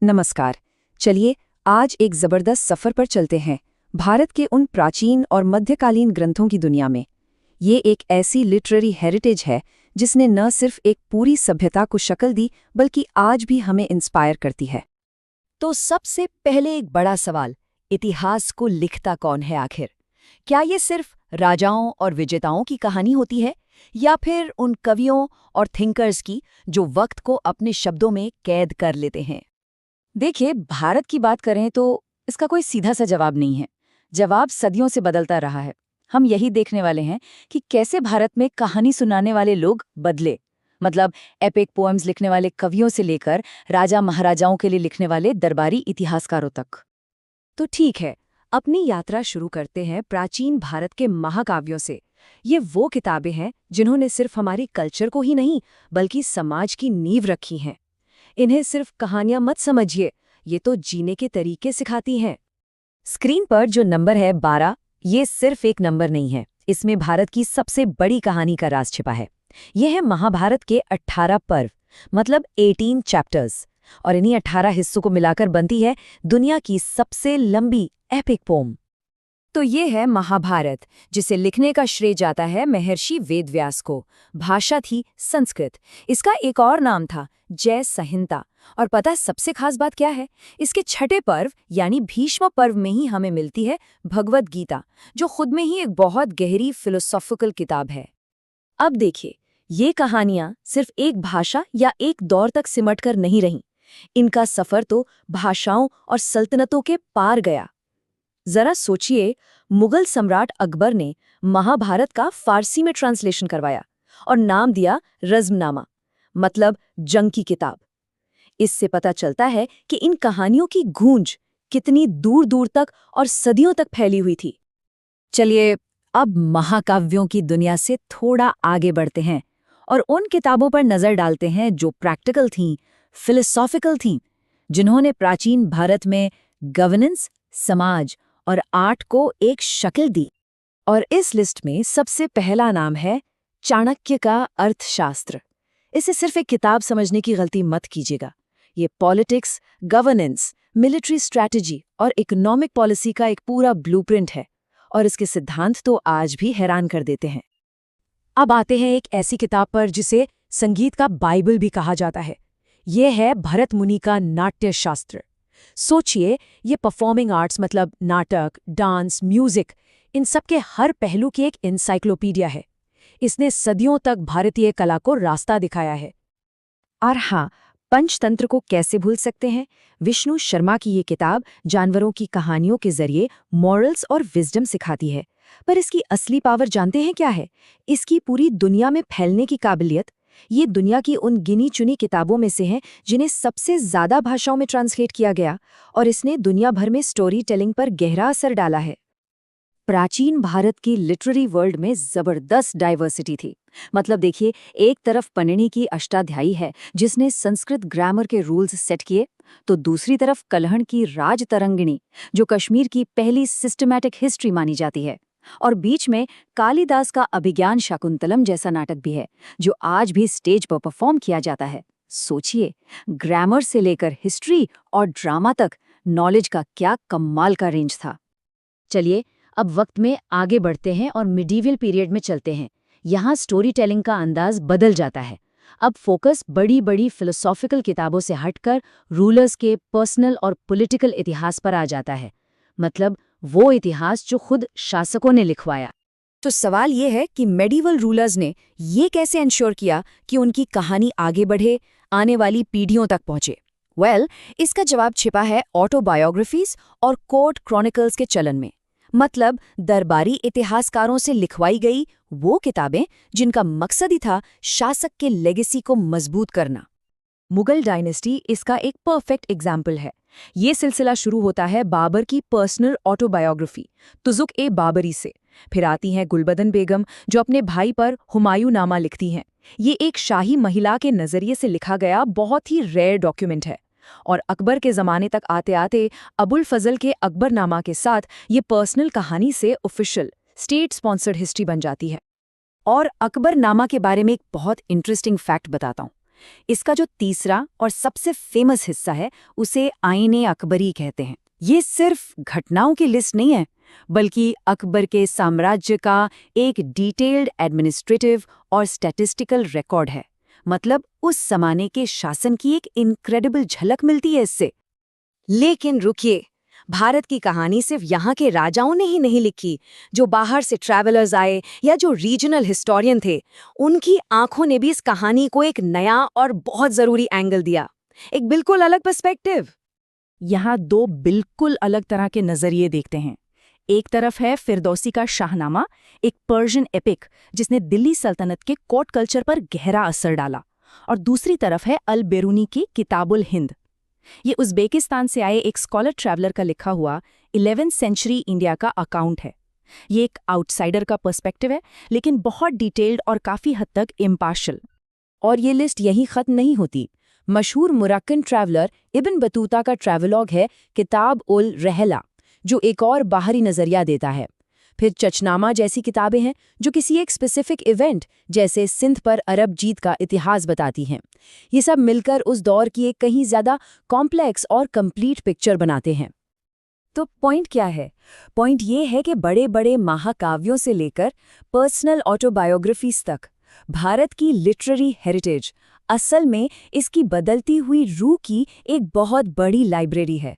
नमस्कार। चलिए आज एक जबरदस्त सफर पर चलते हैं भारत के उन प्राचीन और मध्यकालीन ग्रंथों की दुनिया में। ये एक ऐसी लिटरेरी हेरिटेज है जिसने न सिर्फ एक पूरी सभ्यता को शक्ल दी बल्कि आज भी हमें इंस्पायर करती है। तो सबसे पहले एक बड़ा सवाल, इतिहास को लिखता कौन है आखिर? क्या ये सिर्फ राजाओं और विजेताओं की कहानी होती है, या फिर उन कवियों और थिंकर्स की जो वक्त को अपने शब्दों में कैद कर लेते हैं? देखिए, भारत की बात करें तो इसका कोई सीधा सा जवाब नहीं है। जवाब सदियों से बदलता रहा है। हम यही देखने वाले हैं कि कैसे भारत में कहानी सुनाने वाले लोग बदले। मतलब एपिक पोएम्स लिखने वाले कवियों से लेकर राजा महाराजाओं के लिए लिखने वाले दरबारी इतिहासकारों तक। तो ठीक है, अपनी यात्रा शुरू करते हैं प्राचीन भारत के महाकाव्यों से। ये वो किताबें हैं जिन्होंने सिर्फ हमारी कल्चर को ही नहीं बल्कि समाज की नींव रखी हैं। इन्हें सिर्फ कहानियां मत समझिए, ये तो जीने के तरीके सिखाती हैं। स्क्रीन पर जो नंबर है 12, ये सिर्फ एक नंबर नहीं है। इसमें भारत की सबसे बड़ी कहानी का राज छिपा है। ये है महाभारत के 18 पर्व, मतलब 18 चैप्टर्स, और इन्हीं 18 हिस्सों को मिलाकर बनती है दुनिया की सबसे लंबी एपिक पोम। तो ये है महाभारत, जिसे लिखने का श्रेय जाता है महर्षि वेदव्यास को। भाषा थी संस्कृत। इसका एक और नाम था जय संहिता। और पता है सबसे खास बात क्या है? इसके छठे पर्व यानी भीष्म पर्व में ही हमें मिलती है भगवद गीता, जो खुद में ही एक बहुत गहरी फिलोसॉफिकल किताब है। अब देखिए, ये कहानियां सिर्फ एक भाषा या एक दौर तक सिमटकर नहीं रहीं। इनका सफर तो भाषाओं और सल्तनतों के पार गया। जरा सोचिए, मुगल सम्राट अकबर ने महाभारत का फारसी में ट्रांसलेशन करवाया और नाम दिया रज़्मनामा, मतलब जंग की किताब। इससे पता चलता है कि इन कहानियों की गूंज कितनी दूर दूर तक और सदियों तक फैली हुई थी। चलिए अब महाकाव्यों की दुनिया से थोड़ा आगे बढ़ते हैं और उन किताबों पर नजर डालते हैं जो प्रैक्टिकल थीं, फिलोसॉफिकल थीं, जिन्होंने प्राचीन भारत में गवर्नेंस, समाज और आर्ट को एक शक्ल दी। और इस लिस्ट में सबसे पहला नाम है चाणक्य का अर्थशास्त्र। इसे सिर्फ एक किताब समझने की गलती मत कीजिएगा। ये पॉलिटिक्स, गवर्नेंस, मिलिट्री स्ट्रैटेजी और इकोनॉमिक पॉलिसी का एक पूरा ब्लूप्रिंट है, और इसके सिद्धांत तो आज भी हैरान कर देते हैं। अब आते हैं एक ऐसी किताब पर जिसे संगीत का बाइबल भी कहा जाता है। ये है भरत मुनि का नाट्य शास्त्र। सोचिए, ये परफॉर्मिंग आर्ट्स मतलब नाटक, डांस, म्यूजिक, इन सब के हर पहलू की एक एनसाइक्लोपीडिया है। इसने सदियों तक भारतीय कला को रास्ता दिखाया है। और हाँ, पंचतंत्र को कैसे भूल सकते हैं? विष्णु शर्मा की ये किताब जानवरों की कहानियों के जरिए मॉरल्स और विजडम सिखाती है। पर इसकी असली पावर जानते हैं क्या है? इसकी पूरी दुनिया में फैलने की काबिलियत। ये दुनिया की उन गिनी चुनी किताबों में से हैं जिन्हें सबसे ज्यादा भाषाओं में ट्रांसलेट किया गया, और इसने दुनिया भर में स्टोरी टेलिंग पर गहरा असर डाला है। प्राचीन भारत की लिटरेरी वर्ल्ड में जबरदस्त डाइवर्सिटी थी। मतलब देखिए, एक तरफ पणिनि की अष्टाध्यायी है जिसने संस्कृत ग्रामर के रूल्स सेट किए, तो दूसरी तरफ कल्हण की राजतरंगिणी जो कश्मीर की पहली सिस्टमैटिक हिस्ट्री मानी जाती है। और बीच में कालिदास का अभिज्ञान शाकुंतलम जैसा नाटक भी है जो आज भी स्टेज पर परफॉर्म किया जाता है। सोचिए, ग्रामर से लेकर हिस्ट्री और ड्रामा तक नॉलेज का क्या कमाल का रेंज था। चलिए अब वक्त में आगे बढ़ते हैं और मिडीवल पीरियड में चलते हैं। यहाँ स्टोरी टेलिंग का अंदाज बदल जाता है। अब फोकस बड़ी बड़ी फिलोसॉफिकल किताबों से हटकर रूलर्स के पर्सनल और पॉलिटिकल इतिहास पर आ जाता है। मतलब वो इतिहास जो खुद शासकों ने लिखवाया। तो सवाल ये है कि मेडिवल रूलर्स ने ये कैसे इंश्योर किया कि उनकी कहानी आगे बढ़े, आने वाली पीढ़ियों तक पहुंचे? इसका जवाब छिपा है ऑटोबायोग्राफीज और कोर्ट क्रॉनिकल्स के चलन में। मतलब दरबारी इतिहासकारों से लिखवाई गई वो किताबें जिनका मकसद ही था शासक के लेगेसी को मजबूत करना। मुगल डायनेस्टी इसका एक परफेक्ट एग्जाम्पल है। ये सिलसिला शुरू होता है बाबर की पर्सनल ऑटोबायोग्राफी तुज़ुक-ए-बाबरी से। फिर आती हैं गुलबदन बेगम जो अपने भाई पर हुमायूं नामा लिखती हैं। ये एक शाही महिला के नज़रिए से लिखा गया बहुत ही रेयर डॉक्यूमेंट है। और अकबर के ज़माने तक आते आते अबुल फजल के अकबरनामा के साथ ये पर्सनल कहानी से ऑफिशियल स्टेट स्पॉन्सर्ड हिस्ट्री बन जाती है। और अकबरनामा के बारे में एक बहुत इंटरेस्टिंग फैक्ट बताता हूँ। इसका जो तीसरा और सबसे फेमस हिस्सा है उसे आईने अकबरी कहते हैं। ये सिर्फ घटनाओं की लिस्ट नहीं है, बल्कि अकबर के साम्राज्य का एक डिटेल्ड एडमिनिस्ट्रेटिव और स्टैटिस्टिकल रिकॉर्ड है। मतलब उस जमाने के शासन की एक इनक्रेडिबल झलक मिलती है इससे। लेकिन रुकिए, भारत की कहानी सिर्फ यहाँ के राजाओं ने ही नहीं लिखी। जो बाहर से ट्रैवलर्स आए या जो रीजनल हिस्टोरियन थे, उनकी आंखों ने भी इस कहानी को एक नया और बहुत जरूरी एंगल दिया, एक बिल्कुल अलग पर्सपेक्टिव। यहाँ दो बिल्कुल अलग तरह के नजरिए देखते हैं। एक तरफ है फिरदौसी का शाहनामा, एक पर्शियन एपिक जिसने दिल्ली सल्तनत के कोर्ट कल्चर पर गहरा असर डाला, और दूसरी तरफ है अल बेरूनी की किताबुल हिंद। ये उज़्बेकिस्तान से आए एक स्कॉलर ट्रैवलर का लिखा हुआ 11वीं सेंचुरी इंडिया का अकाउंट है। ये एक आउटसाइडर का पर्सपेक्टिव है, लेकिन बहुत डिटेल्ड और काफ़ी हद तक इम्पार्शियल। और ये लिस्ट यहीं खत्म नहीं होती। मशहूर मोरक्कन ट्रैवलर इब्न बतूता का ट्रैवलॉग है किताब उल रहला, जो एक और बाहरी नज़रिया देता है। फिर चचनामा जैसी किताबें हैं जो किसी एक स्पेसिफिक इवेंट जैसे सिंध पर अरब जीत का इतिहास बताती हैं। ये सब मिलकर उस दौर की एक कहीं ज़्यादा कॉम्प्लेक्स और कंप्लीट पिक्चर बनाते हैं। तो पॉइंट क्या है? पॉइंट ये है कि बड़े बड़े महाकाव्यों से लेकर पर्सनल ऑटोबायोग्राफीज तक भारत की लिटरेरी हेरिटेज असल में इसकी बदलती हुई रूह की एक बहुत बड़ी लाइब्रेरी है।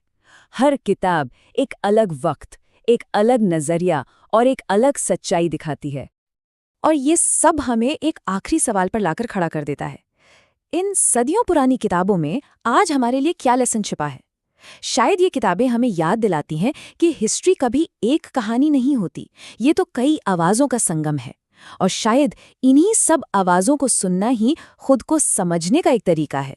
हर किताब एक अलग वक्त, एक अलग नजरिया और एक अलग सच्चाई दिखाती है। और ये सब हमें एक आखिरी सवाल पर लाकर खड़ा कर देता है। इन सदियों पुरानी किताबों में आज हमारे लिए क्या लेसन छिपा है? शायद ये किताबें हमें याद दिलाती हैं कि हिस्ट्री कभी एक कहानी नहीं होती, ये तो कई आवाज़ों का संगम है। और शायद इन्हीं सब आवाज़ों को सुनना ही खुद को समझने का एक तरीका है।